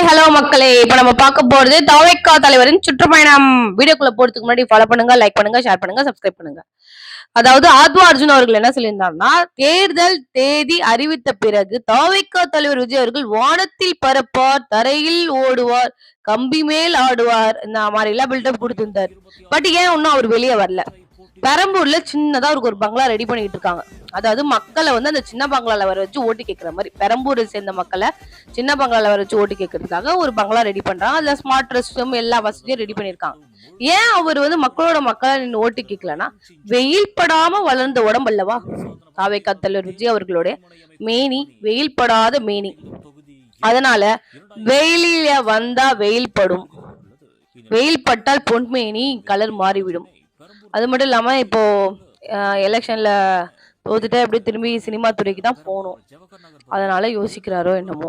Hello மக்களே, இப்ப நம்ம பார்க்க போறது தவைக்கா தலைவரின் சுற்றுப்பயணம். வீடியோக்குள்ள போறதுக்கு முன்னாடி ஃபாலோ பண்ணுங்க, லைக் பண்ணுங்க, ஷேர் பண்ணுங்க, சப்ஸ்கிரைப் பண்ணுங்க. அதாவது ஆத்மா அர்ஜுன் அவர்கள் என்ன சொல்லியிருந்தாருன்னா, தேர்தல் தேதி அறிவித்த பிறகு தவைக்கா தலைவர் விஜய் அவர்கள் வானத்தில் பறப்பார், தரையில் ஓடுவார், கம்பி மேல் ஆடுவார், இந்த மாதிரி எல்லாம் பில்டப் கொடுத்திருந்தார். பட் ஏன் இன்னும் அவர் வெளியே வரல? பெரம்பூர்ல சின்னதா அவருக்கு ஒரு பங்களா ரெடி பண்ணிட்டு இருக்காங்க. அதாவது மக்களை வந்து அந்த சின்ன பங்களால வர வச்சு ஓட்டு கேட்கிற மாதிரி, பெரம்பூரை சேர்ந்த மக்களை சின்ன பங்களால வர வச்சு ஓட்டு கேட்கறதுக்காக ஒரு பங்களா ரெடி பண்றாங்க. அதுல ஸ்மார்ட் ரெஸ்ட் ரூம் எல்லா வசதியும் ரெடி பண்ணிருக்காங்க. ஏன் அவர் வந்து மக்களோட மக்களை நின்று ஓட்டு கேட்கலன்னா, வெயில் படாம வளர்ந்த உடம்பு அல்லவா தாவேகா தலைவர் விஜய் அவர்களுடைய மேனி, வெயில் படாத மேனி. அதனால வெயிலில வந்தா வெயில் படும், வெயில் பட்டால் பொன்மேனி கலர் மாறிவிடும். அது மட்டும் இல்லாம இப்போ எலெக்ஷன்ல தோத்துட்டா எப்படி திரும்பி சினிமா துறைக்கு தான் போகணும், அதனால யோசிக்கிறாரோ என்னமோ.